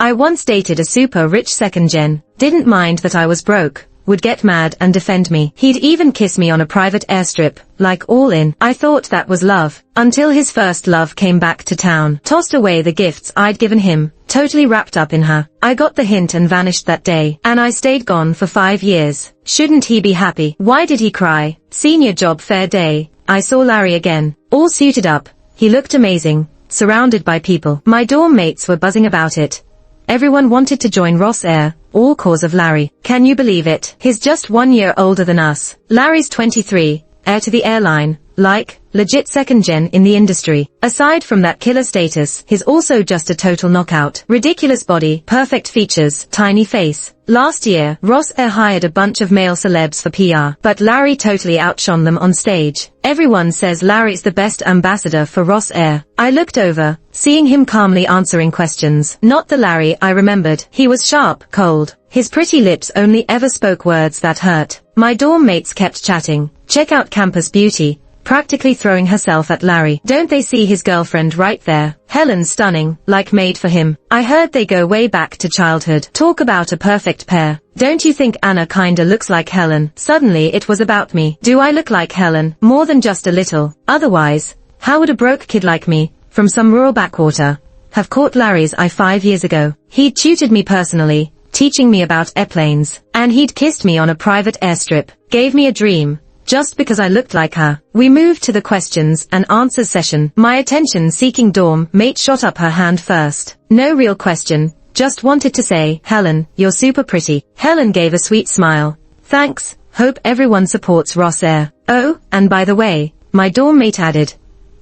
I once dated a super rich second gen, didn't mind that I was broke, would get mad and defend me. He'd even kiss me on a private airstrip, like all in. I thought that was love, until his first love came back to town. Tossed away the gifts I'd given him, totally wrapped up in her. I got the hint and vanished that day, and I stayed gone for 5 years. Shouldn't he be happy? Why did he cry? Senior job fair day, I saw Larry again, all suited up. He looked amazing, surrounded by people. My dorm mates were buzzing about it. Everyone wanted to join Ross Air, all cause of Larry. Can you believe it? He's just 1 year older than us. Larry's 23, heir to the airline, like, legit second gen in the industry. Aside from that killer status, he's also just a total knockout. Ridiculous body, perfect features, tiny face. Last year, Ross Air hired a bunch of male celebs for PR, but Larry totally outshone them on stage. Everyone says Larry's the best ambassador for Ross Air. I looked over, seeing him calmly answering questions. Not the Larry I remembered. He was sharp, cold. His pretty lips only ever spoke words that hurt. My dorm mates kept chatting. Check out campus beauty. Practically throwing herself at Larry. Don't they see his girlfriend right there? Helen's stunning, like made for him. I heard they go way back to childhood. Talk about a perfect pair. Don't you think Anna kinda looks like Helen? Suddenly it was about me. Do I look like Helen? More than just a little. Otherwise, how would a broke kid like me, from some rural backwater, have caught Larry's eye 5 years ago? He'd tutored me personally, teaching me about airplanes, and he'd kissed me on a private airstrip. Gave me a dream. Just because I looked like her. We moved to the questions and answers session. My attention-seeking dorm mate shot up her hand first. No real question, just wanted to say, Helen, you're super pretty. Helen gave a sweet smile. Thanks, hope everyone supports Ross Air. Oh, and by the way, my dorm mate added,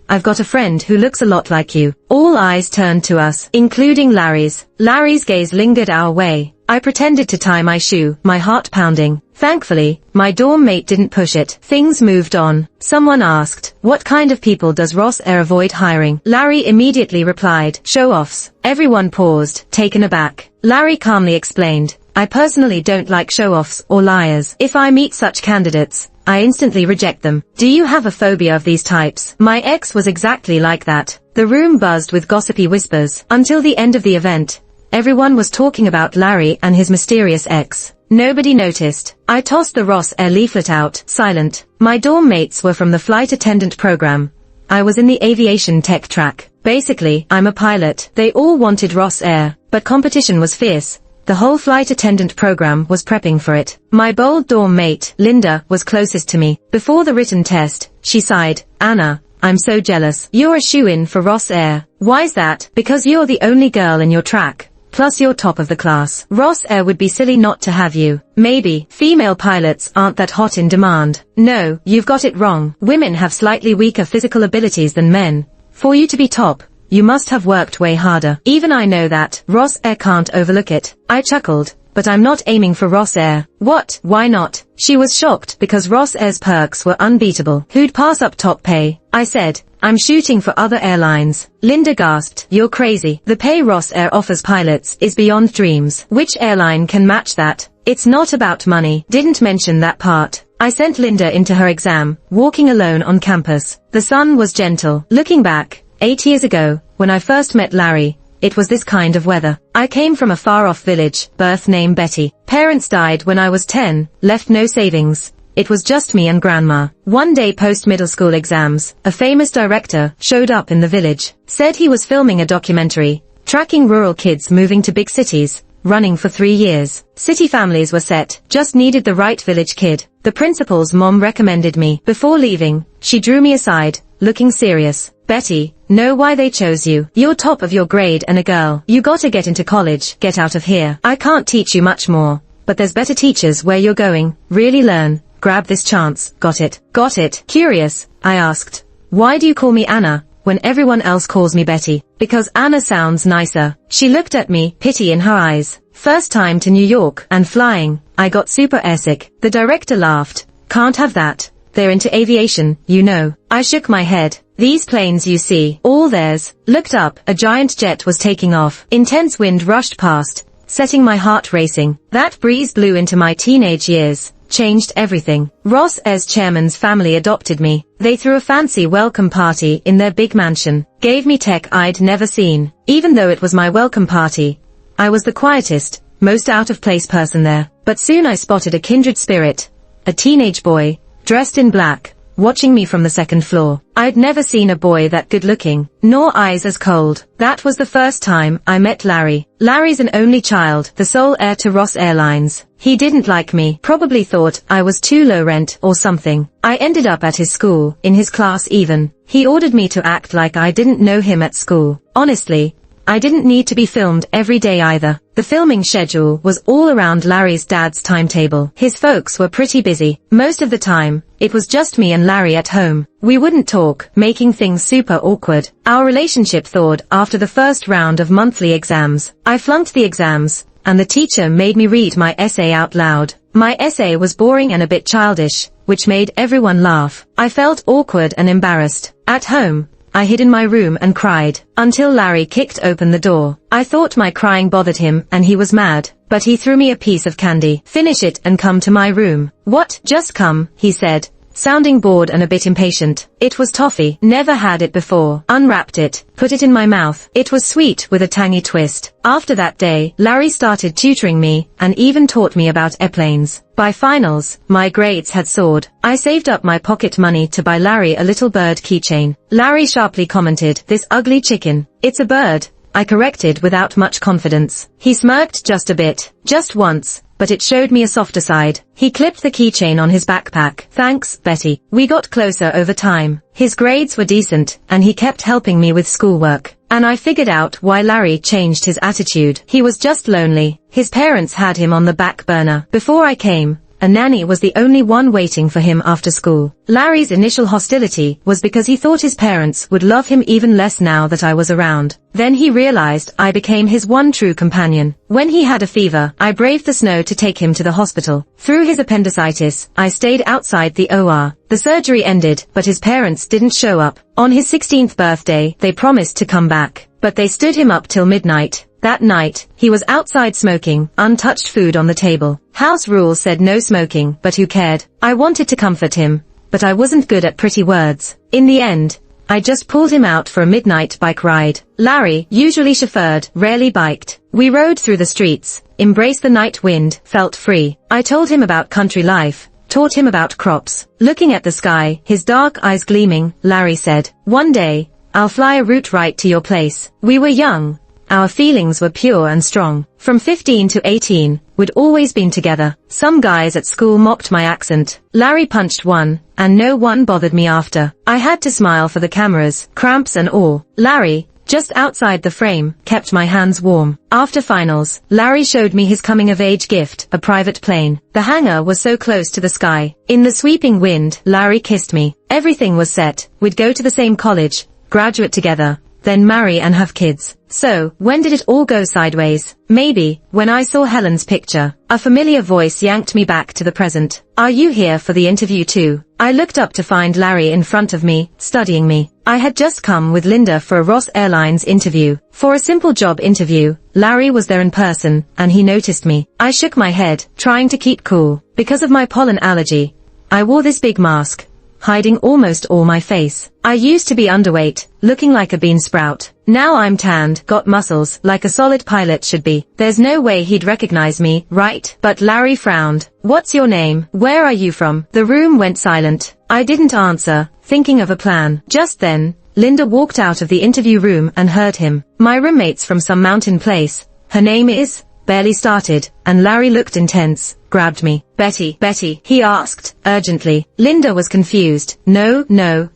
I've got a friend who looks a lot like you. All eyes turned to us, including Larry's. Larry's gaze lingered our way. I pretended to tie my shoe, my heart pounding. Thankfully, my dorm mate didn't push it. Things moved on. Someone asked, what kind of people does Ross Air avoid hiring? Larry immediately replied, show-offs. Everyone paused, taken aback. Larry calmly explained, I personally don't like show-offs or liars. If I meet such candidates, I instantly reject them. Do you have a phobia of these types? My ex was exactly like that. The room buzzed with gossipy whispers. Until the end of the event, everyone was talking about Larry and his mysterious ex. Nobody noticed. I tossed the Ross Air leaflet out, silent. My dorm mates were from the flight attendant program. I was in the aviation tech track. Basically, I'm a pilot. They all wanted Ross Air, but competition was fierce. The whole flight attendant program was prepping for it. My bold dorm mate, Linda, was closest to me. Before the written test, she sighed, Anna, I'm so jealous. You're a shoo-in for Ross Air. Why's that? Because you're the only girl in your track. Plus you're top of the class. Ross Air would be silly not to have you. Maybe. Female pilots aren't that hot in demand. No, you've got it wrong. Women have slightly weaker physical abilities than men. For you to be top, you must have worked way harder. Even I know that. Ross Air can't overlook it. I chuckled. But I'm not aiming for Ross Air. What? Why not? She was shocked because Ross Air's perks were unbeatable. Who'd pass up top pay? I said, I'm shooting for other airlines. Linda gasped, you're crazy. The pay Ross Air offers pilots is beyond dreams. Which airline can match that? It's not about money. Didn't mention that part. I sent Linda into her exam, walking alone on campus. The sun was gentle. Looking back, 8 years ago, when I first met Larry, it was this kind of weather. I came from a far-off village, birth name Betty. Parents died when I was 10, left no savings. It was just me and grandma. One day post-middle school exams, a famous director showed up in the village. Said he was filming a documentary, tracking rural kids moving to big cities, running for 3 years. City families were set, just needed the right village kid. The principal's mom recommended me. Before leaving, she drew me aside, looking serious. Betty, know why they chose you. You're top of your grade and a girl. You gotta get into college, get out of here. I can't teach you much more, but there's better teachers where you're going. Really learn. Grab this chance. Got it? Got it. Curious, I asked. Why do you call me Anna, when everyone else calls me Betty? Because Anna sounds nicer. She looked at me, pity in her eyes. First time to New York, and flying. I got super airsick. The director laughed. Can't have that. They're into aviation, you know. I shook my head. These planes you see, all theirs. Looked up, a giant jet was taking off. Intense wind rushed past, setting my heart racing. That breeze blew into my teenage years. Changed everything. Ross Air's chairman's family adopted me. They threw a fancy welcome party in their big mansion. Gave me tech I'd never seen. Even though it was my welcome party, I was the quietest, most out-of-place person there. But soon I spotted a kindred spirit, a teenage boy, dressed in black, watching me from the second floor. I'd never seen a boy that good-looking, nor eyes as cold. That was the first time I met Larry. Larry's an only child, the sole heir to Ross Airlines. He didn't like me, probably thought I was too low rent or something. I ended up at his school, in his class even. He ordered me to act like I didn't know him at school. Honestly, I didn't need to be filmed every day either. The filming schedule was all around Larry's dad's timetable. His folks were pretty busy. Most of the time, it was just me and Larry at home. We wouldn't talk, making things super awkward. Our relationship thawed after the first round of monthly exams. I flunked the exams, and the teacher made me read my essay out loud. My essay was boring and a bit childish, which made everyone laugh. I felt awkward and embarrassed. At home, I hid in my room and cried, until Larry kicked open the door. I thought my crying bothered him and he was mad, but he threw me a piece of candy. Finish it and come to my room. What? Just come, he said, sounding bored and a bit impatient. It was toffee. Never had it before. Unwrapped it, put it in my mouth. It was sweet with a tangy twist. After that day, Larry started tutoring me and even taught me about airplanes. By finals, my grades had soared. I saved up my pocket money to buy Larry a little bird keychain. Larry sharply commented, "This ugly chicken." "It's a bird," I corrected without much confidence. He smirked just a bit, just once, but it showed me a softer side. He clipped the keychain on his backpack. "Thanks, Betty." We got closer over time. His grades were decent, and he kept helping me with schoolwork. And I figured out why Larry changed his attitude. He was just lonely. His parents had him on the back burner. Before I came, a nanny was the only one waiting for him after school. Larry's initial hostility was because he thought his parents would love him even less now that I was around. Then he realized I became his one true companion. When he had a fever, I braved the snow to take him to the hospital. Through his appendicitis, I stayed outside the OR. The surgery ended, but his parents didn't show up. On his 16th birthday, they promised to come back, but they stood him up till midnight. That night, he was outside smoking, untouched food on the table. House rules said no smoking, but who cared? I wanted to comfort him, but I wasn't good at pretty words. In the end, I just pulled him out for a midnight bike ride. Larry, usually chauffeured, rarely biked. We rode through the streets, embraced the night wind, felt free. I told him about country life, taught him about crops. Looking at the sky, his dark eyes gleaming, Larry said, "One day, I'll fly a route right to your place." We were young. Our feelings were pure and strong. From 15 to 18, we'd always been together. Some guys at school mocked my accent. Larry punched one, and no one bothered me after. I had to smile for the cameras, cramps and all. Larry, just outside the frame, kept my hands warm. After finals, Larry showed me his coming-of-age gift, a private plane. The hangar was so close to the sky. In the sweeping wind, Larry kissed me. Everything was set. We'd go to the same college, graduate together, then marry and have kids. So, when did it all go sideways? Maybe, when I saw Helen's picture. A familiar voice yanked me back to the present. "Are you here for the interview too?" I looked up to find Larry in front of me, studying me. I had just come with Linda for a Ross Airlines interview. For a simple job interview, Larry was there in person, and he noticed me. I shook my head, trying to keep cool. Because of my pollen allergy, I wore this big mask, hiding almost all my face. I used to be underweight, looking like a bean sprout. Now I'm tanned, got muscles, like a solid pilot should be. There's no way he'd recognize me, right? But Larry frowned. "What's your name? Where are you from?" The room went silent. I didn't answer, thinking of a plan. Just then, Linda walked out of the interview room and heard him. "My roommate's from some mountain place. Her name is..." Barely started, and Larry looked intense, grabbed me. Betty, he asked, urgently. Linda was confused. No,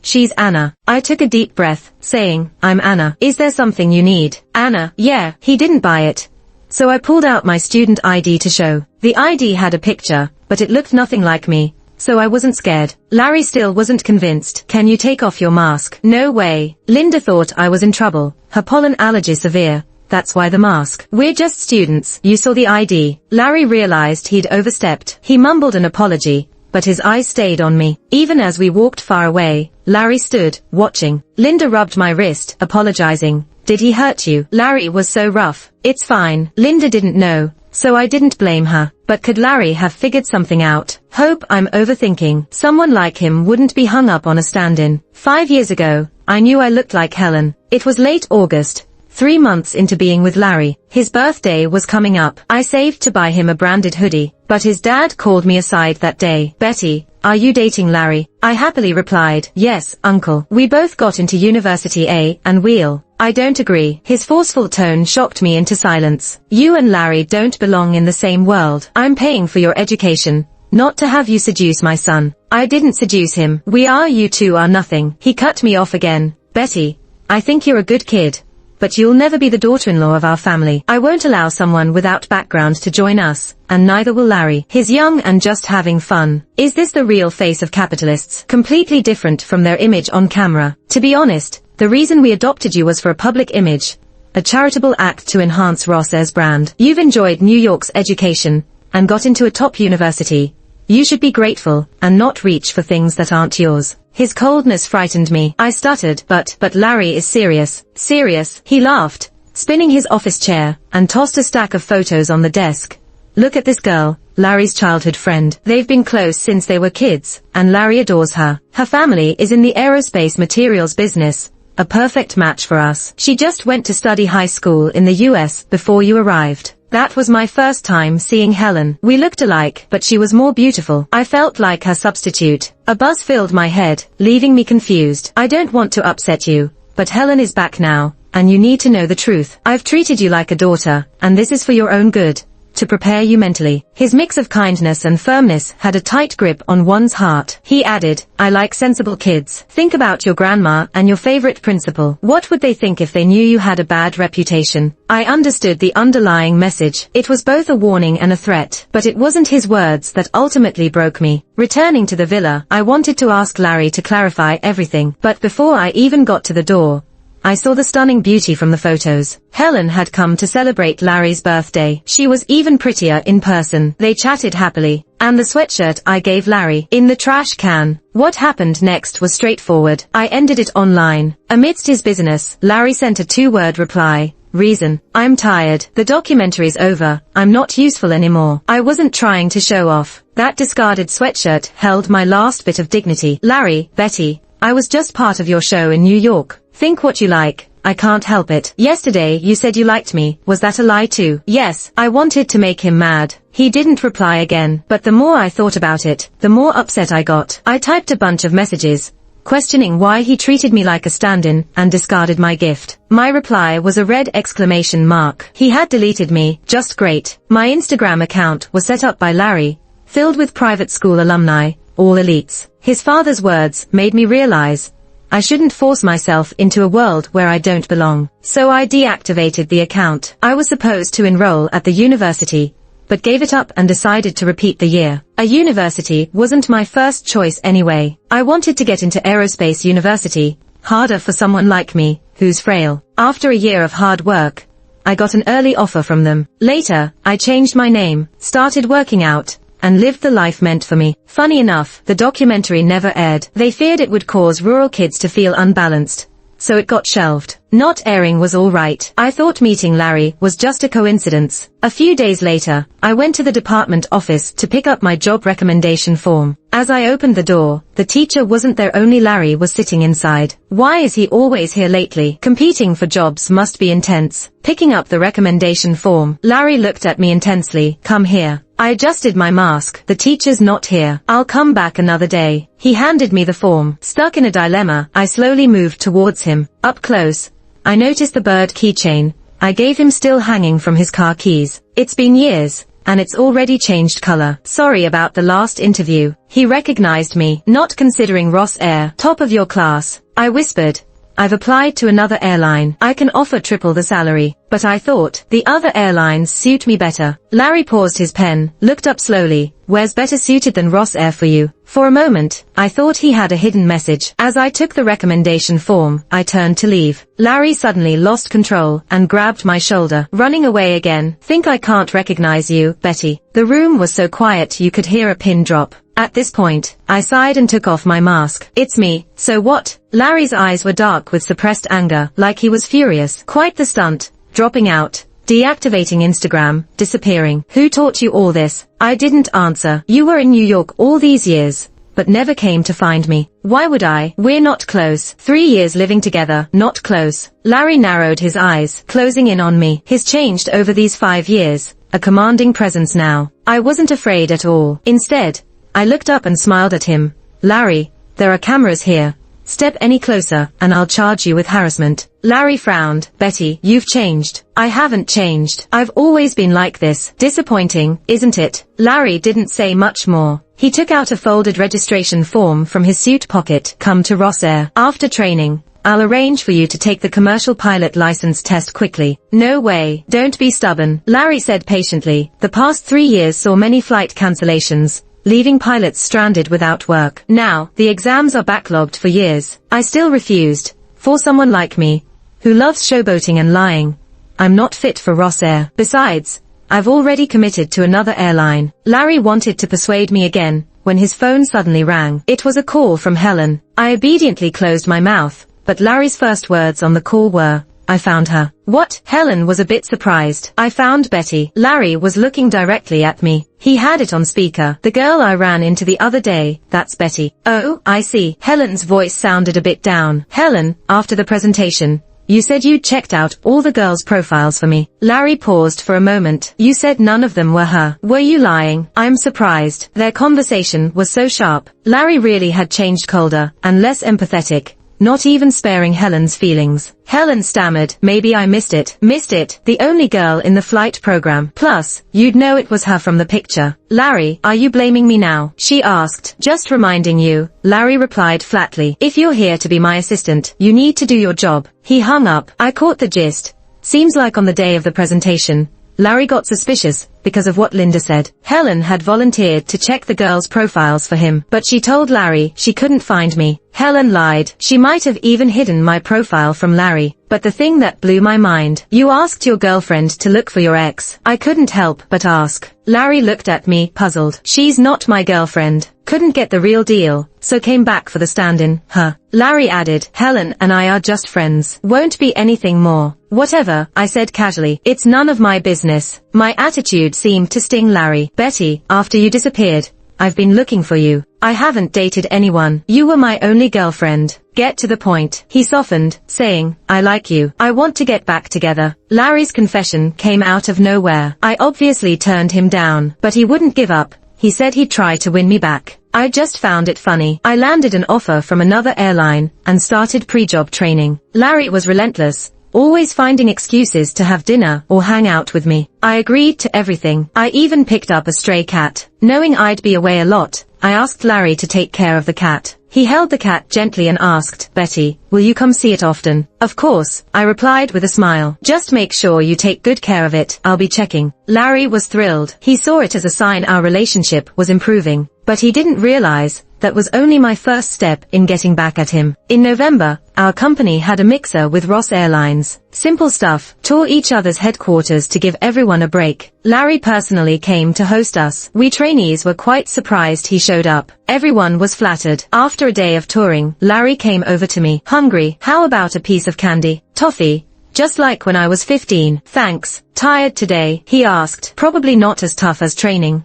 she's Anna. I took a deep breath, saying, "I'm Anna. Is there something you need?" "Anna, yeah." He didn't buy it. So I pulled out my student ID to show. The ID had a picture, but it looked nothing like me, so I wasn't scared. Larry still wasn't convinced. "Can you take off your mask?" "No way." Linda thought I was in trouble. Her pollen allergy severe. That's why the mask. "We're just students. You saw the ID." Larry realized he'd overstepped. He mumbled an apology, but his eyes stayed on me. Even as we walked far away, Larry stood, watching. Linda rubbed my wrist, apologizing. "Did he hurt you?" Larry was so rough. "It's fine." Linda didn't know, so I didn't blame her. But could Larry have figured something out? Hope I'm overthinking. Someone like him wouldn't be hung up on a stand-in. 5 years ago, I knew I looked like Helen. It was late August. 3 months into being with Larry. His birthday was coming up. I saved to buy him a branded hoodie, but his dad called me aside that day. "Betty, are you dating Larry?" I happily replied, "Yes, uncle. We both got into university and we'll." "I don't agree." His forceful tone shocked me into silence. "You and Larry don't belong in the same world. I'm paying for your education, not to have you seduce my son." "I didn't seduce him. You two are nothing." He cut me off again. "Betty, I think you're a good kid, but you'll never be the daughter-in-law of our family. I won't allow someone without background to join us, and neither will Larry. He's young and just having fun." Is this the real face of capitalists? Completely different from their image on camera. To be honest, the reason we adopted you was for a public image, a charitable act to enhance Ross Air's brand. You've enjoyed New York's education, and got into a top university. You should be grateful, and not reach for things that aren't yours. His coldness frightened me. I stuttered, but Larry is serious. Serious? He laughed, spinning his office chair, and tossed a stack of photos on the desk. "Look at this girl, Larry's childhood friend. They've been close since they were kids, and Larry adores her. Her family is in the aerospace materials business. A perfect match for us. She just went to study high school in the US before you arrived." That was my first time seeing Helen. We looked alike, but she was more beautiful. I felt like her substitute. A buzz filled my head, leaving me confused. "I don't want to upset you, but Helen is back now, and you need to know the truth. I've treated you like a daughter, and this is for your own good, to prepare you mentally." His mix of kindness and firmness had a tight grip on one's heart. He added, "I like sensible kids. Think about your grandma and your favorite principal. What would they think if they knew you had a bad reputation?" I understood the underlying message. It was both a warning and a threat, but it wasn't his words that ultimately broke me. Returning to the villa, I wanted to ask Larry to clarify everything, but before I even got to the door, I saw the stunning beauty from the photos. Helen had come to celebrate Larry's birthday. She was even prettier in person. They chatted happily, and the sweatshirt I gave Larry in the trash can. What happened next was straightforward. I ended it online. Amidst his busyness, Larry sent a 2-word reply. Reason: "I'm tired. The documentary's over. I'm not useful anymore." I wasn't trying to show off. That discarded sweatshirt held my last bit of dignity. "Larry, Betty, I was just part of your show in New York. Think what you like. I can't help it. Yesterday you said you liked me. Was that a lie too?" "Yes." I wanted to make him mad. He didn't reply again, but the more I thought about it, the more upset I got. I typed a bunch of messages, questioning why he treated me like a stand-in and discarded my gift. My reply was a red exclamation mark. He had deleted me. Just great. My Instagram account was set up by Larry, filled with private school alumni, all elites. His father's words made me realize I shouldn't force myself into a world where I don't belong. So I deactivated the account. I was supposed to enroll at the university, but gave it up and decided to repeat the year. A university wasn't my first choice anyway. I wanted to get into aerospace university, harder for someone like me, who's frail. After a year of hard work, I got an early offer from them. Later, I changed my name, started working out, and lived the life meant for me. Funny enough, the documentary never aired. They feared it would cause rural kids to feel unbalanced, so it got shelved. Not airing was all right. I thought meeting Larry was just a coincidence. A few days later, I went to the department office to pick up my job recommendation form. As I opened the door, the teacher wasn't there, only Larry was sitting inside. Why is he always here lately? Competing for jobs must be intense. Picking up the recommendation form, Larry looked at me intensely. "Come here." I adjusted my mask. "The teacher's not here. I'll come back another day." He handed me the form. Stuck in a dilemma, I slowly moved towards him. Up close, I noticed the bird keychain I gave him still hanging from his car keys. It's been years, and it's already changed color. "Sorry about the last interview." He recognized me. "Not considering Ross Air, top of your class," I whispered. "I've applied to another airline. I can offer triple the salary, but I thought the other airlines suit me better." Larry paused his pen, looked up slowly. "Where's better suited than Ross Air for you?" For a moment, I thought he had a hidden message. As I took the recommendation form, I turned to leave. Larry suddenly lost control and grabbed my shoulder. "Running away again? Think I can't recognize you, Betty?" The room was so quiet you could hear a pin drop. At this point, I sighed and took off my mask. "It's me. So what?" Larry's eyes were dark with suppressed anger, like he was furious. "Quite the stunt. Dropping out, deactivating Instagram, disappearing. Who taught you all this?" I didn't answer. "You were in New York all these years, but never came to find me. Why would I? We're not close. 3 years living together, not close. Larry narrowed his eyes, closing in on me. He's changed over these 5 years, a commanding presence now. I wasn't afraid at all. Instead, I looked up and smiled at him. Larry, there are cameras here. Step any closer, and I'll charge you with harassment. Larry frowned. Betty, you've changed. I haven't changed. I've always been like this. Disappointing, isn't it? Larry didn't say much more. He took out a folded registration form from his suit pocket. Come to Ross Air. After training, I'll arrange for you to take the commercial pilot license test quickly. No way. Don't be stubborn, Larry said patiently. The past 3 years saw many flight cancellations, leaving pilots stranded without work. Now, the exams are backlogged for years. I still refused. For someone like me, who loves showboating and lying, I'm not fit for Ross Air. Besides, I've already committed to another airline. Larry wanted to persuade me again, when his phone suddenly rang. It was a call from Helen. I obediently closed my mouth, but Larry's first words on the call were, I found her. What? Helen was a bit surprised. I found Betty. Larry was looking directly at me. He had it on speaker. The girl I ran into the other day, that's Betty. Oh, I see. Helen's voice sounded a bit down. Helen, after the presentation, you said you'd checked out all the girls' profiles for me. Larry paused for a moment. You said none of them were her. Were you lying? I'm surprised. Their conversation was so sharp. Larry really had changed colder, and less empathetic, not even sparing Helen's feelings. Helen stammered, maybe I missed it. Missed it? The only girl in the flight program. Plus, you'd know it was her from the picture. Larry, are you blaming me now? She asked. Just reminding you, Larry replied flatly. If you're here to be my assistant, you need to do your job. He hung up. I caught the gist. Seems like on the day of the presentation, Larry got suspicious because of what Linda said. Helen had volunteered to check the girls' profiles for him, but she told Larry she couldn't find me. Helen lied. She might have even hidden my profile from Larry. But the thing that blew my mind, you asked your girlfriend to look for your ex. I couldn't help but ask. Larry looked at me, puzzled. She's not my girlfriend. Couldn't get the real deal, so came back for the stand-in. Larry added, Helen and I are just friends. Won't be anything more. Whatever, I said casually. It's none of my business. My attitude seemed to sting Larry. Betty, after you disappeared, I've been looking for you. I haven't dated anyone. You were my only girlfriend. Get to the point. He softened, saying, I like you. I want to get back together. Larry's confession came out of nowhere. I obviously turned him down, but he wouldn't give up. He said he'd try to win me back. I just found it funny. I landed an offer from another airline and started pre-job training. Larry was relentless, always finding excuses to have dinner or hang out with me. I agreed to everything. I even picked up a stray cat. Knowing I'd be away a lot, I asked Larry to take care of the cat. He held the cat gently and asked, Betty, will you come see it often? Of course, I replied with a smile. Just make sure you take good care of it. I'll be checking. Larry was thrilled. He saw it as a sign our relationship was improving, but he didn't realize that was only my first step in getting back at him. In November, our company had a mixer with Ross Airlines. Simple stuff, tour each other's headquarters to give everyone a break. Larry personally came to host us. We trainees were quite surprised he showed up. Everyone was flattered. After a day of touring, Larry came over to me. Hungry? How about a piece of candy? Toffee? Just like when I was 15. Thanks. Tired today? He asked. Probably not as tough as training.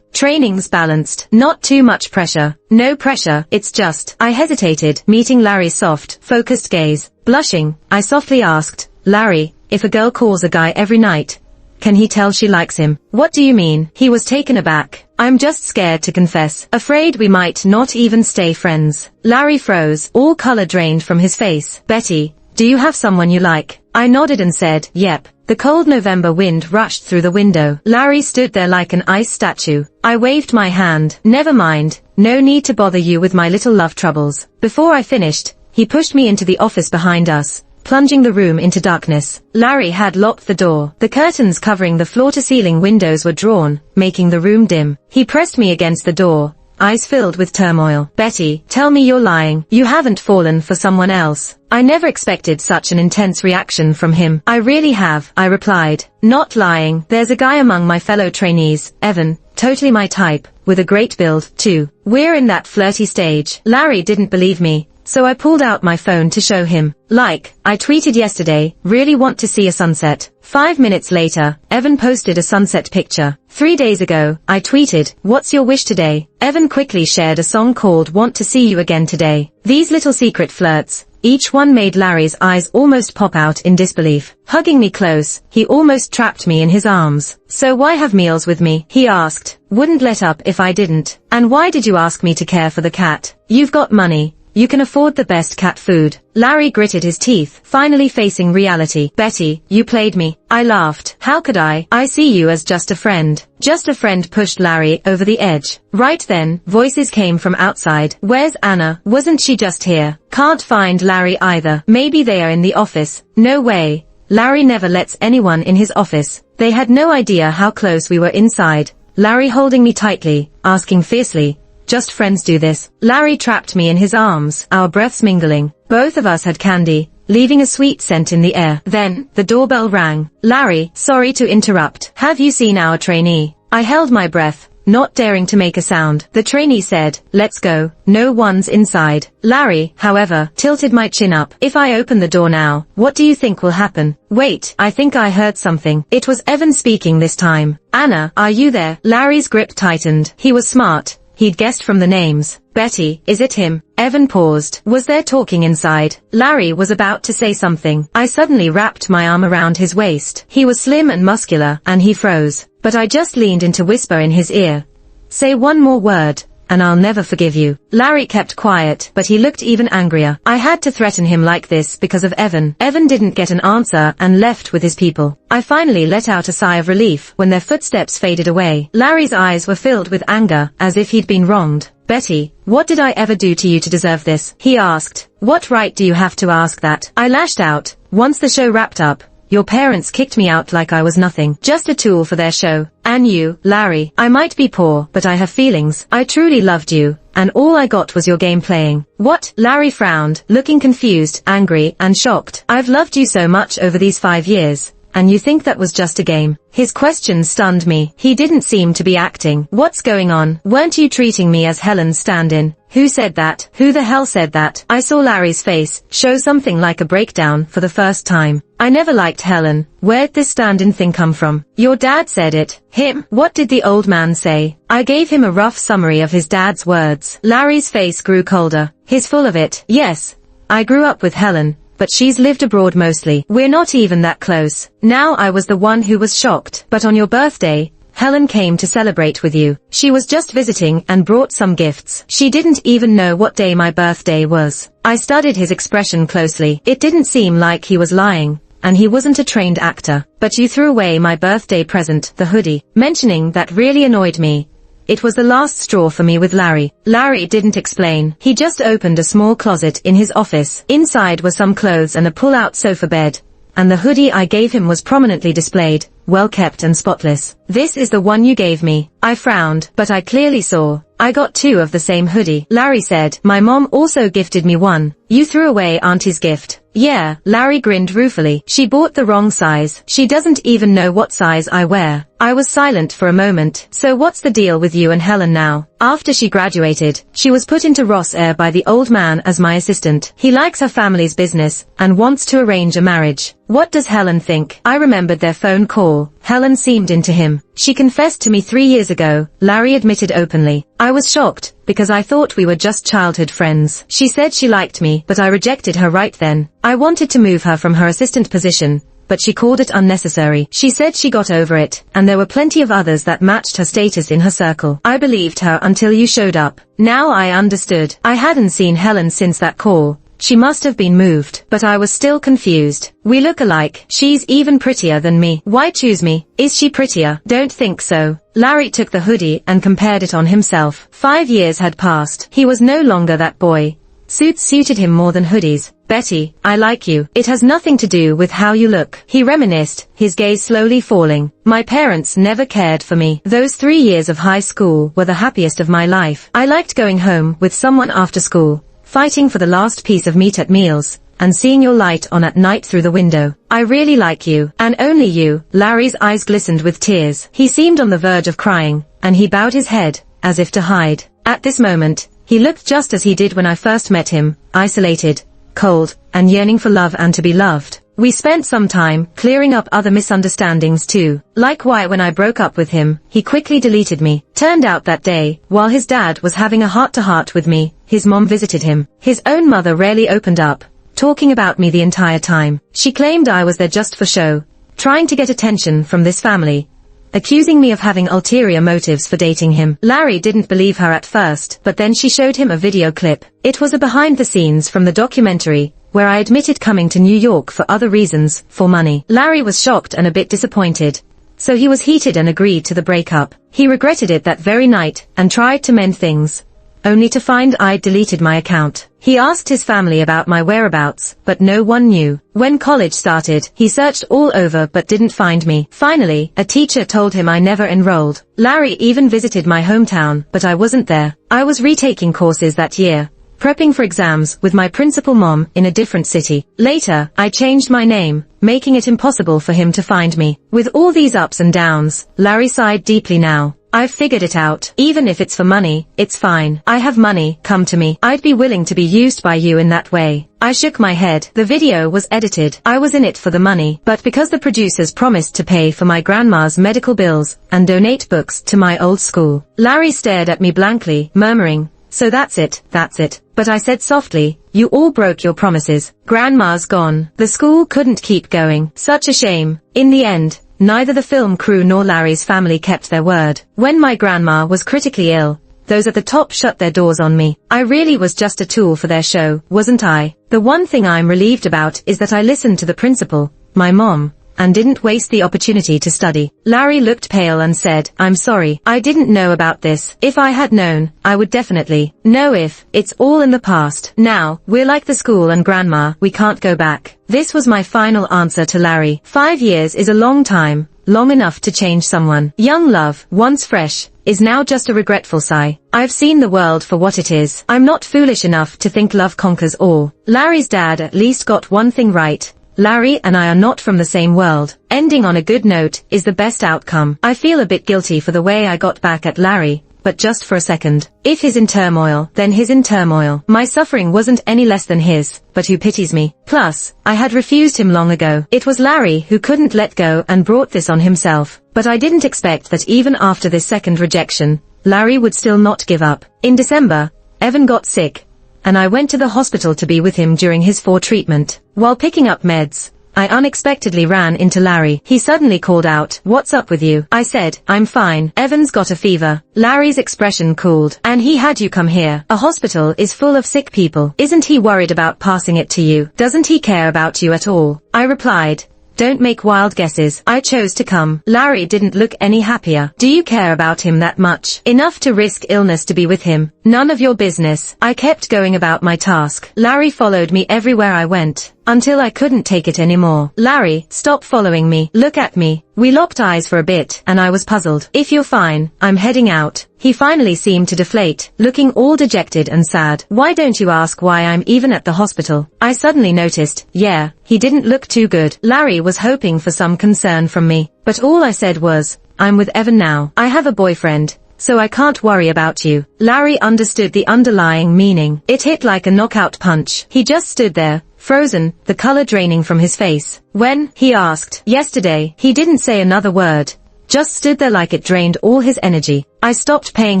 Training's balanced. Not too much pressure. No pressure, it's just. I hesitated, meeting Larry's soft, focused gaze. Blushing, I softly asked, Larry, if a girl calls a guy every night, can he tell she likes him? What do you mean? He was taken aback. I'm just scared to confess. Afraid we might not even stay friends. Larry froze, all color drained from his face. Betty, do you have someone you like? I nodded and said, yep. The cold November wind rushed through the window. Larry stood there like an ice statue. I waved my hand. Never mind. No need to bother you with my little love troubles. Before I finished, he pushed me into the office behind us, plunging the room into darkness. Larry had locked the door. The curtains covering the floor-to-ceiling windows were drawn, making the room dim. He pressed me against the door, eyes filled with turmoil. Betty, tell me you're lying. You haven't fallen for someone else. I never expected such an intense reaction from him. I really have, I replied. Not lying. There's a guy among my fellow trainees, Evan, totally my type, with a great build, too. We're in that flirty stage. Larry didn't believe me, so I pulled out my phone to show him. Like, I tweeted yesterday, really want to see a sunset. 5 minutes later, Evan posted a sunset picture. 3 days ago, I tweeted, what's your wish today? Evan quickly shared a song called Want to See You Again Today. These little secret flirts, each one made Larry's eyes almost pop out in disbelief. Hugging me close, he almost trapped me in his arms. So why have meals with me? He asked. Wouldn't let up if I didn't. And why did you ask me to care for the cat? You've got money. You can afford the best cat food. Larry gritted his teeth, finally facing reality. Betty, you played me. I laughed. How could I? I see you as just a friend. Just a friend pushed Larry over the edge. Right then, voices came from outside. Where's Anna? Wasn't she just here? Can't find Larry either. Maybe they are in the office. No way. Larry never lets anyone in his office. They had no idea how close we were inside. Larry holding me tightly, asking fiercely, just friends do this. Larry trapped me in his arms, our breaths mingling. Both of us had candy, leaving a sweet scent in the air. Then, the doorbell rang. Larry, sorry to interrupt. Have you seen our trainee? I held my breath, not daring to make a sound. The trainee said, let's go. No one's inside. Larry, however, tilted my chin up. If I open the door now, what do you think will happen? Wait, I think I heard something. It was Evan speaking this time. Anna, are you there? Larry's grip tightened. He was smart. He'd guessed from the names. Betty, is it him? Evan paused. Was there talking inside? Larry was about to say something. I suddenly wrapped my arm around his waist. He was slim and muscular, and he froze. But I just leaned in to whisper in his ear. Say one more word, and I'll never forgive you. Larry kept quiet, but he looked even angrier. I had to threaten him like this because of Evan. Evan didn't get an answer and left with his people. I finally let out a sigh of relief when their footsteps faded away. Larry's eyes were filled with anger, as if he'd been wronged. Betty, what did I ever do to you to deserve this? He asked. What right do you have to ask that? I lashed out. Once the show wrapped up, your parents kicked me out like I was nothing, just a tool for their show. And you, Larry, I might be poor, but I have feelings. I truly loved you, and all I got was your game playing. What? Larry frowned, looking confused, angry, and shocked. I've loved you so much over these 5 years. And you think that was just a game? His question stunned me. He didn't seem to be acting. What's going on? Weren't you treating me as Helen's stand-in? Who said that? Who the hell said that? I saw Larry's face show something like a breakdown for the first time. I never liked Helen. Where'd this stand-in thing come from? Your dad said it. Him? What did the old man say? I gave him a rough summary of his dad's words. Larry's face grew colder. He's full of it. Yes. I grew up with Helen. But she's lived abroad mostly. We're not even that close. Now I was the one who was shocked. But on your birthday, Helen came to celebrate with you. She was just visiting and brought some gifts. She didn't even know what day my birthday was. I studied his expression closely. It didn't seem like he was lying. And he wasn't a trained actor. But you threw away my birthday present, the hoodie. Mentioning that really annoyed me. It was the last straw for me with Larry. Larry didn't explain. He just opened a small closet in his office. Inside were some clothes and a pull-out sofa bed. And the hoodie I gave him was prominently displayed, well kept and spotless. This is the one you gave me. I frowned, but I clearly saw. I got 2 of the same hoodie. Larry said, my mom also gifted me one. You threw away Auntie's gift. Yeah, Larry grinned ruefully. She bought the wrong size. She doesn't even know what size I wear. I was silent for a moment. So what's the deal with you and Helen now? After she graduated, she was put into Ross Air by the old man as my assistant. He likes her family's business and wants to arrange a marriage. What does Helen think? I remembered their phone call. Helen seemed into him. She confessed to me 3 years ago, Larry admitted openly. I was shocked, because I thought we were just childhood friends. She said she liked me, but I rejected her right then. I wanted to move her from her assistant position, but she called it unnecessary. She said she got over it, and there were plenty of others that matched her status in her circle. I believed her until you showed up. Now I understood. I hadn't seen Helen since that call. She must have been moved, but I was still confused. We look alike. She's even prettier than me. Why choose me? Is she prettier? Don't think so. Larry took the hoodie and compared it on himself. 5 years had passed. He was no longer that boy. Suits suited him more than hoodies. Betty, I like you. It has nothing to do with how you look. He reminisced, his gaze slowly falling. My parents never cared for me. Those 3 years of high school were the happiest of my life. I liked going home with someone after school, fighting for the last piece of meat at meals, and seeing your light on at night through the window. I really like you, and only you. Larry's eyes glistened with tears. He seemed on the verge of crying, and he bowed his head, as if to hide. At this moment, He looked just as he did when I first met him, isolated, cold, and yearning for love and to be loved. We spent some time clearing up other misunderstandings too. Like why when I broke up with him, he quickly deleted me. Turned out that day, while his dad was having a heart-to-heart with me, his mom visited him. His own mother rarely opened up, talking about me the entire time. She claimed I was there just for show, trying to get attention from this family, accusing me of having ulterior motives for dating him. Larry didn't believe her at first, but then she showed him a video clip. It was a behind the scenes from the documentary, where I admitted coming to New York for other reasons, for money. Larry was shocked and a bit disappointed, so he was heated and agreed to the breakup. He regretted it that very night, and tried to mend things, only to find I'd deleted my account. He asked his family about my whereabouts, but no one knew. When college started, he searched all over but didn't find me. Finally, a teacher told him I never enrolled. Larry even visited my hometown, but I wasn't there. I was retaking courses that year, prepping for exams with my principal mom in a different city. Later, I changed my name, making it impossible for him to find me. With all these ups and downs, Larry sighed deeply now. I've figured it out. Even if it's for money, it's fine. I have money, come to me. I'd be willing to be used by you in that way. I shook my head. The video was edited. I was in it for the money, but because the producers promised to pay for my grandma's medical bills and donate books to my old school. Larry stared at me blankly, murmuring, "So that's it, that's it." But I said softly, "You all broke your promises. Grandma's gone. The school couldn't keep going. Such a shame." In the end, neither the film crew nor Larry's family kept their word. When my grandma was critically ill, those at the top shut their doors on me. I really was just a tool for their show, wasn't I? The one thing I'm relieved about is that I listened to the principal, my mom, and didn't waste the opportunity to study. Larry looked pale and said, "I'm sorry, I didn't know about this. If I had known, I would definitely." No if, it's all in the past. Now, we're like the school and grandma, we can't go back. This was my final answer to Larry. 5 years is a long time, long enough to change someone. Young love, once fresh, is now just a regretful sigh. I've seen the world for what it is. I'm not foolish enough to think love conquers all. Larry's dad at least got one thing right. Larry and I are not from the same world. Ending on a good note is the best outcome. I feel a bit guilty for the way I got back at Larry, but just for a second. If he's in turmoil, then he's in turmoil. My suffering wasn't any less than his, but who pities me? Plus, I had refused him long ago. It was Larry who couldn't let go and brought this on himself. But I didn't expect that even after this second rejection, Larry would still not give up. In December, Evan got sick, and I went to the hospital to be with him during his 4 treatment. While picking up meds, I unexpectedly ran into Larry. He suddenly called out, "What's up with you?" I said, "I'm fine. Evan's got a fever." Larry's expression cooled. "And he had you come here. A hospital is full of sick people. Isn't he worried about passing it to you? Doesn't he care about you at all?" I replied, "Don't make wild guesses. I chose to come." Larry didn't look any happier. "Do you care about him that much? Enough to risk illness to be with him?" "None of your business." I kept going about my task. Larry followed me everywhere I went, until I couldn't take it anymore. "Larry, stop following me. Look at me." We locked eyes for a bit, and I was puzzled. "If you're fine, I'm heading out." He finally seemed to deflate, looking all dejected and sad. "Why don't you ask why I'm even at the hospital?" I suddenly noticed, yeah, he didn't look too good. Larry was hoping for some concern from me, but all I said was, "I'm with Evan now. I have a boyfriend, so I can't worry about you." Larry understood the underlying meaning. It hit like a knockout punch. He just stood there, frozen, the color draining from his face. "When?" he asked. "Yesterday." He didn't say another word, just stood there like it drained all his energy. I stopped paying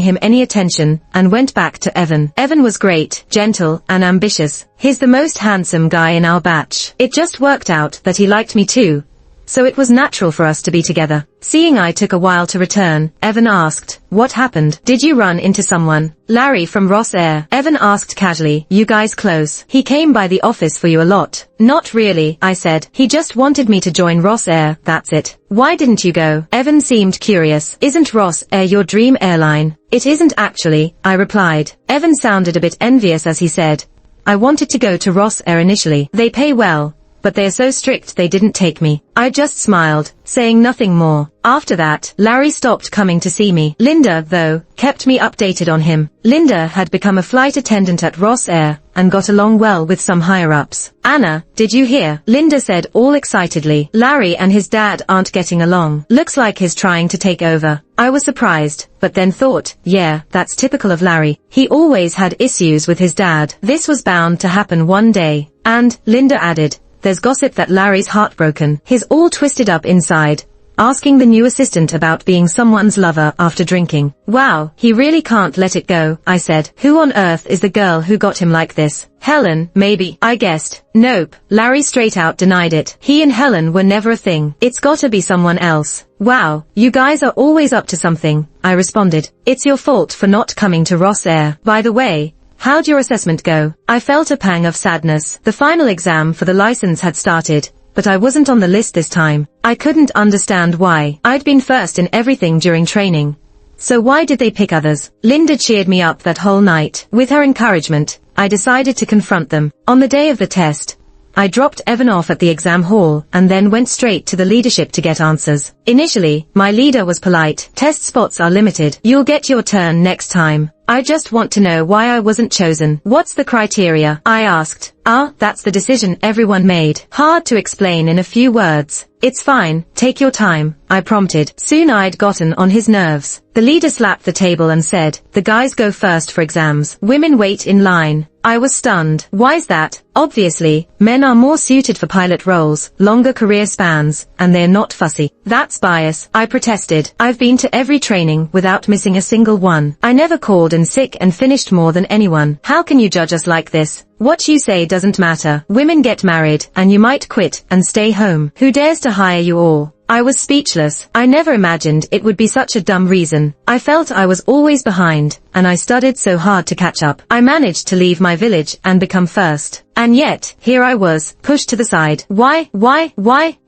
him any attention, and went back to Evan. Evan was great, gentle, and ambitious. He's the most handsome guy in our batch. It just worked out that he liked me too, so it was natural for us to be together. Seeing I took a while to return, Evan asked, "What happened? Did you run into someone?" "Larry from Ross Air." Evan asked casually, "You guys close?" "He came by the office for you a lot." "Not really," I said. "He just wanted me to join Ross Air, that's it." "Why didn't you go?" Evan seemed curious. "Isn't Ross Air your dream airline?" "It isn't actually," I replied. Evan sounded a bit envious as he said, "I wanted to go to Ross Air initially. They pay well, but they are so strict they didn't take me. I just smiled, saying nothing more. After that, Larry stopped coming to see me. Linda, though, kept me updated on him. Linda had become a flight attendant at Ross Air, and got along well with some higher-ups. Anna, did you hear? Linda said all excitedly. Larry and his dad aren't getting along. Looks like he's trying to take over. I was surprised, but then thought, yeah, that's typical of Larry. He always had issues with his dad. This was bound to happen one day. And, Linda added, there's gossip that Larry's heartbroken. He's all twisted up inside, asking the new assistant about being someone's lover after drinking. Wow, he really can't let it go, I said. Who on earth is the girl who got him like this? Helen, maybe, I guessed. Nope, Larry straight out denied it. He and Helen were never a thing. It's gotta be someone else. Wow, you guys are always up to something, I responded. It's your fault for not coming to Ross Air. By the way, how'd your assessment go? I felt a pang of sadness. The final exam for the license had started, but I wasn't on the list this time. I couldn't understand why. I'd been first in everything during training. So why did they pick others? Linda cheered me up that whole night. With her encouragement, I decided to confront them. On the day of the test, I dropped Evan off at the exam hall and then went straight to the leadership to get answers. Initially, my leader was polite. Test spots are limited. You'll get your turn next time. I just want to know why I wasn't chosen. What's the criteria? I asked. That's the decision everyone made. Hard to explain in a few words. It's fine, take your time, I prompted. Soon I'd gotten on his nerves. The leader slapped the table and said, the guys go first for exams. Women wait in line. I was stunned. Why's that? Obviously, men are more suited for pilot roles, longer career spans, and they're not fussy. That's bias, I protested. I've been to every training without missing a single one. I never called in sick and finished more than anyone. How can you judge us like this? What you say doesn't matter. Women get married, and you might quit and stay home. Who dares to hire you all? I was speechless. I never imagined it would be such a dumb reason. I felt I was always behind, and I studied so hard to catch up. I managed to leave my village and become first. And yet, here I was, pushed to the side. Why?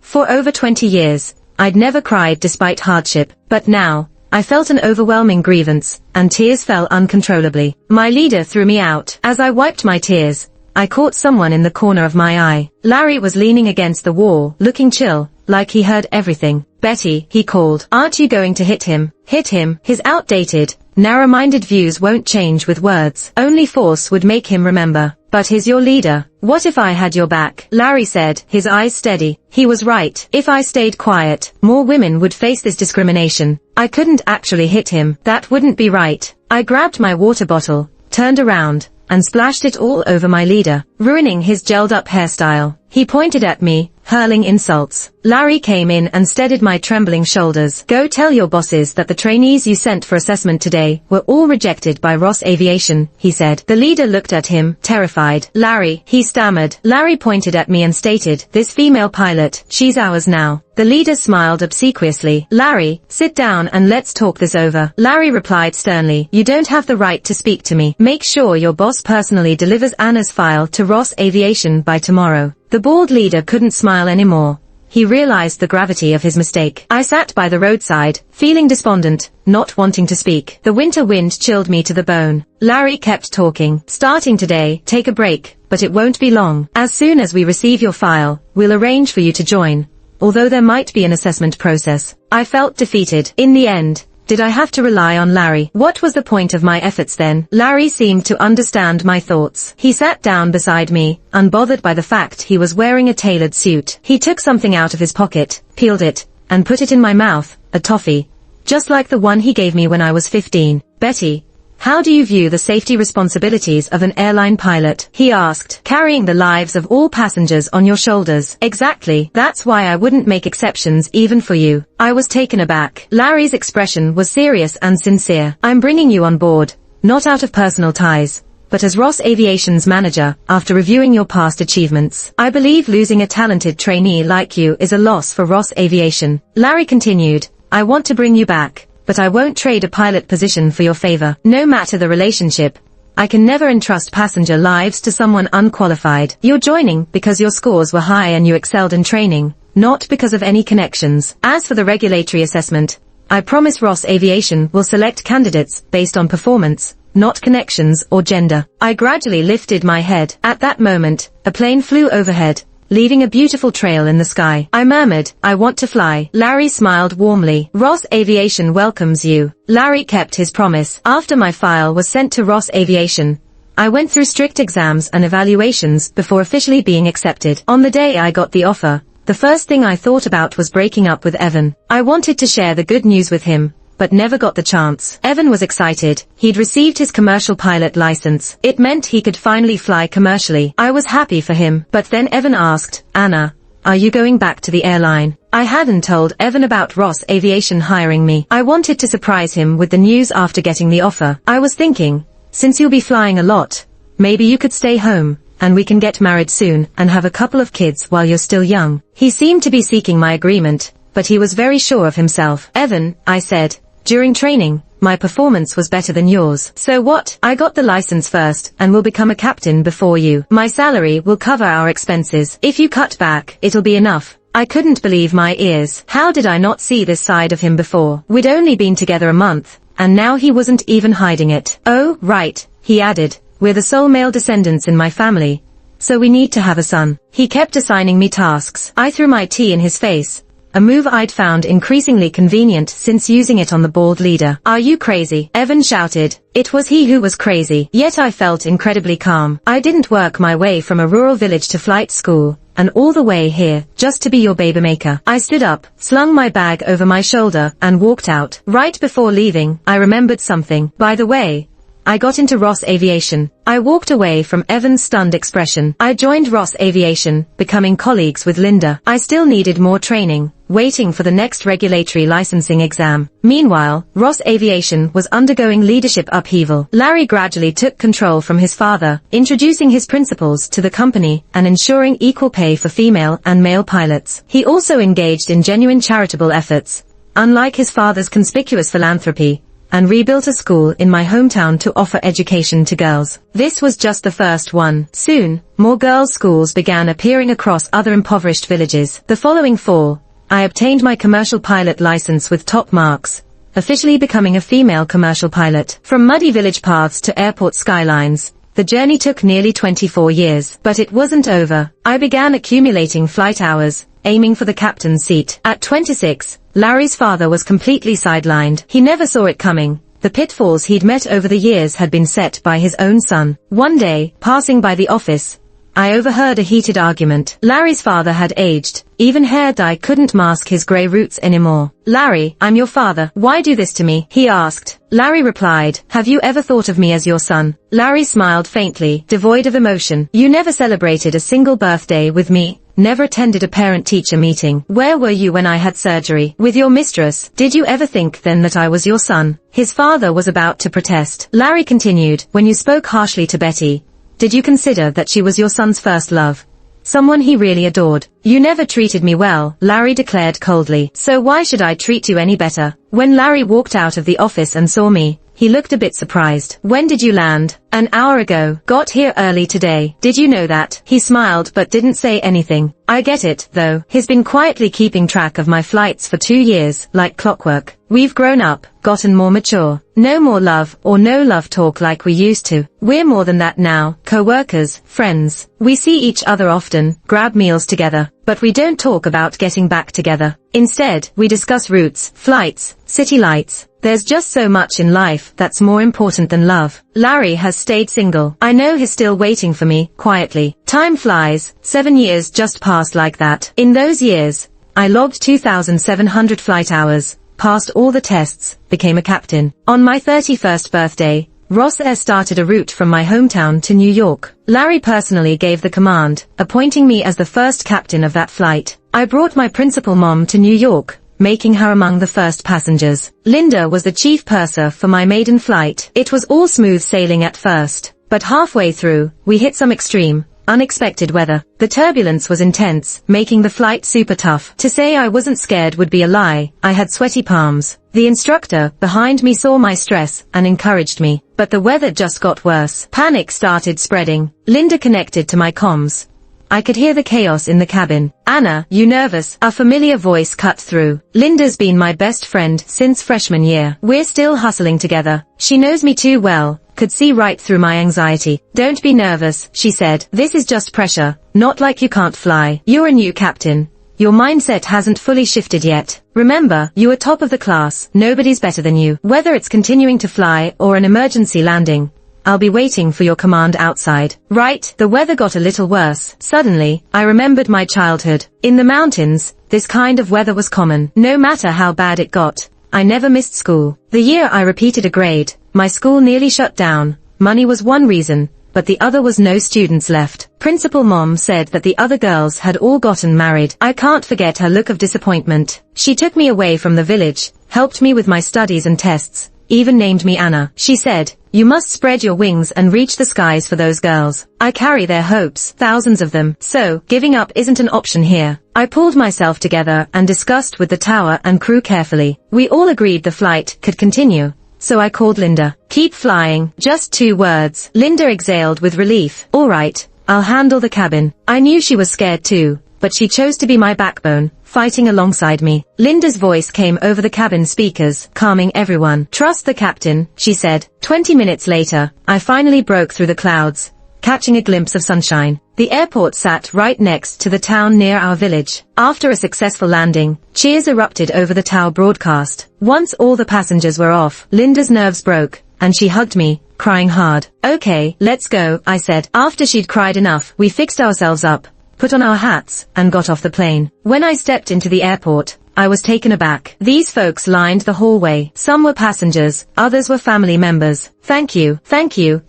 For over 20 years, I'd never cried despite hardship. But now, I felt an overwhelming grievance, and tears fell uncontrollably. My leader threw me out. As I wiped my tears, I caught someone in the corner of my eye. Larry was leaning against the wall, looking chill, like he heard everything. Betty, he called. Aren't you going to hit him? Hit him? His outdated, narrow-minded views won't change with words. Only force would make him remember. But he's your leader. What if I had your back? Larry said, his eyes steady. He was right. If I stayed quiet, more women would face this discrimination. I couldn't actually hit him. That wouldn't be right. I grabbed my water bottle, turned around, and splashed it all over my leader, ruining his gelled-up hairstyle. He pointed at me, hurling insults. Larry came in and steadied my trembling shoulders. Go tell your bosses that the trainees you sent for assessment today were all rejected by Ross Aviation, he said. The leader looked at him, terrified. Larry, he stammered. Larry pointed at me and stated, this female pilot, she's ours now. The leader smiled obsequiously. Larry, sit down and let's talk this over. Larry replied sternly, you don't have the right to speak to me. Make sure your boss personally delivers Anna's file to Ross Aviation by tomorrow. The board leader couldn't smile anymore. He realized the gravity of his mistake. I sat by the roadside, feeling despondent, not wanting to speak. The winter wind chilled me to the bone. Larry kept talking. Starting today, take a break, but it won't be long. As soon as we receive your file, we'll arrange for you to join. Although there might be an assessment process. I felt defeated. In the end, did I have to rely on Larry? What was the point of my efforts then? Larry seemed to understand my thoughts. He sat down beside me, unbothered by the fact he was wearing a tailored suit. He took something out of his pocket, peeled it, and put it in my mouth, a toffee. Just like the one he gave me when I was 15. Betty, how do you view the safety responsibilities of an airline pilot? He asked. Carrying the lives of all passengers on your shoulders. Exactly. That's why I wouldn't make exceptions even for you. I was taken aback. Larry's expression was serious and sincere. I'm bringing you on board, not out of personal ties, but as Ross Aviation's manager, after reviewing your past achievements. I believe losing a talented trainee like you is a loss for Ross Aviation. Larry continued, I want to bring you back, but I won't trade a pilot position for your favor. No matter the relationship, I can never entrust passenger lives to someone unqualified. You're joining because your scores were high and you excelled in training, not because of any connections. As for the regulatory assessment, I promise Ross Aviation will select candidates based on performance, not connections or gender. I gradually lifted my head. At that moment, a plane flew overhead, leaving a beautiful trail in the sky. I murmured, "I want to fly." Larry smiled warmly. "Ross Aviation welcomes you." Larry kept his promise. After my file was sent to Ross Aviation, I went through strict exams and evaluations before officially being accepted. On the day I got the offer, the first thing I thought about was breaking up with Evan. I wanted to share the good news with him, but never got the chance. Evan was excited. He'd received his commercial pilot license. It meant he could finally fly commercially. I was happy for him. But then Evan asked, "Anna, are you going back to the airline?" I hadn't told Evan about Ross Aviation hiring me. I wanted to surprise him with the news after getting the offer. I was thinking, since you'll be flying a lot, maybe you could stay home, and we can get married soon and have a couple of kids while you're still young. He seemed to be seeking my agreement, but he was very sure of himself. "Evan," I said, "during training, my performance was better than yours. So what? I got the license first and will become a captain before you. My salary will cover our expenses. If you cut back, it'll be enough." I couldn't believe my ears. How did I not see this side of him before? We'd only been together a month, and now he wasn't even hiding it. "Oh, right," he added, "we're the sole male descendants in my family, so we need to have a son." He kept assigning me tasks. I threw my tea in his face, a move I'd found increasingly convenient since using it on the bald leader. "Are you crazy?" Evan shouted. It was he who was crazy, yet I felt incredibly calm. "I didn't work my way from a rural village to flight school, and all the way here, just to be your baby maker." I stood up, slung my bag over my shoulder, and walked out. Right before leaving, I remembered something. By the way, I got into Ross Aviation. I walked away from Evan's stunned expression. I joined Ross Aviation, becoming colleagues with Linda. I still needed more training, waiting for the next regulatory licensing exam. Meanwhile, Ross Aviation was undergoing leadership upheaval. Larry gradually took control from his father, introducing his principles to the company and ensuring equal pay for female and male pilots. He also engaged in genuine charitable efforts, unlike his father's conspicuous philanthropy, and rebuilt a school in my hometown to offer education to girls. This was just the first one. Soon, more girls' schools began appearing across other impoverished villages. The following fall, I obtained my commercial pilot license with top marks, officially becoming a female commercial pilot. From muddy village paths to airport skylines, the journey took nearly 24 years. But it wasn't over. I began accumulating flight hours, aiming for the captain's seat. At 26, Larry's father was completely sidelined. He never saw it coming. The pitfalls he'd met over the years had been set by his own son. One day, passing by the office, I overheard a heated argument. Larry's father had aged. Even hair dye couldn't mask his grey roots anymore. "Larry, I'm your father. Why do this to me?" he asked. Larry replied, "Have you ever thought of me as your son?" Larry smiled faintly, devoid of emotion. "You never celebrated a single birthday with me, never attended a parent-teacher meeting. Where were you when I had surgery with your mistress? Did you ever think then that I was your son?" His father was about to protest. Larry continued, "When you spoke harshly to Betty, did you consider that she was your son's first love? Someone he really adored. You never treated me well," Larry declared coldly. "So why should I treat you any better?" When Larry walked out of the office and saw me, he looked a bit surprised. "When did you land?" "An hour ago. Got here early today. Did you know that?" He smiled but didn't say anything. I get it, though. He's been quietly keeping track of my flights for 2 years, like clockwork. We've grown up, gotten more mature. No more love or no love talk like we used to. We're more than that now. Co-workers, friends. We see each other often, grab meals together, but we don't talk about getting back together. Instead, we discuss routes, flights, city lights. There's just so much in life that's more important than love. Larry has stayed single. I know he's still waiting for me, quietly. Time flies. 7 years just passed like that. In those years, I logged 2,700 flight hours, passed all the tests, became a captain. On my 31st birthday, Ross Air started a route from my hometown to New York. Larry personally gave the command, appointing me as the first captain of that flight. I brought my principal mom to New York, making her among the first passengers. Linda was the chief purser for my maiden flight. It was all smooth sailing at first, but halfway through, we hit some extreme, unexpected weather. The turbulence was intense, making the flight super tough. To say I wasn't scared would be a lie. I had sweaty palms. The instructor behind me saw my stress and encouraged me, but the weather just got worse. Panic started spreading. Linda connected to my comms. I could hear the chaos in the cabin. Anna, you nervous? A familiar voice cut through. Linda's been my best friend since freshman year. We're still hustling together. She knows me too well, could see right through my anxiety. Don't be nervous, she said. This is just pressure, not like you can't fly. You're a new captain. Your mindset hasn't fully shifted yet. Remember, you are top of the class. Nobody's better than you. Whether it's continuing to fly or an emergency landing, I'll be waiting for your command outside. Right? The weather got a little worse. Suddenly, I remembered my childhood. In the mountains, this kind of weather was common. No matter how bad it got, I never missed school. The year I repeated a grade, my school nearly shut down. Money was one reason, but the other was no students left. Principal Mom said that the other girls had all gotten married. I can't forget her look of disappointment. She took me away from the village, helped me with my studies and tests, even named me Anna. She said, you must spread your wings and reach the skies for those girls. I carry their hopes, thousands of them. So, giving up isn't an option here. I pulled myself together and discussed with the tower and crew carefully. We all agreed the flight could continue. So I called Linda. Keep flying. Just 2 words. Linda exhaled with relief. All right, I'll handle the cabin. I knew she was scared too, but she chose to be my backbone, fighting alongside me. Linda's voice came over the cabin speakers, calming everyone. Trust the captain, she said. 20 minutes later, I finally broke through the clouds, catching a glimpse of sunshine. The airport sat right next to the town near our village. After a successful landing, cheers erupted over the tower broadcast. Once all the passengers were off, Linda's nerves broke, and she hugged me, crying hard. Okay, let's go, I said. After she'd cried enough, we fixed ourselves up, put on our hats, and got off the plane. When I stepped into the airport, I was taken aback. These folks lined the hallway. Some were passengers, others were family members. Thank you,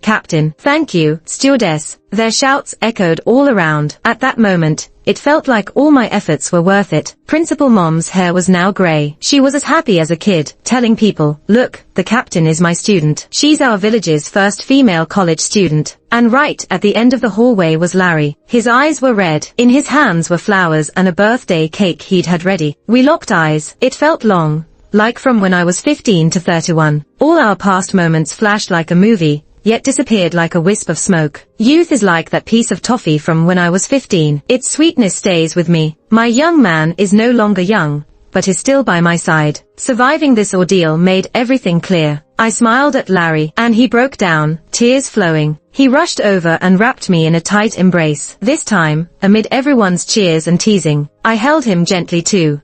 Captain. Thank you, stewardess. Their shouts echoed all around. At that moment, it felt like all my efforts were worth it. Principal Mom's hair was now gray. She was as happy as a kid, telling people, look, the captain is my student. She's our village's first female college student. And right at the end of the hallway was Larry. His eyes were red. In his hands were flowers and a birthday cake he'd had ready. We locked eyes. It felt long, like from when I was 15 to 31. All our past moments flashed like a movie, yet disappeared like a wisp of smoke. Youth is like that piece of toffee from when I was 15. Its sweetness stays with me. My young man is no longer young, but is still by my side. Surviving this ordeal made everything clear. I smiled at Larry, and he broke down, tears flowing. He rushed over and wrapped me in a tight embrace. This time, amid everyone's cheers and teasing, I held him gently too.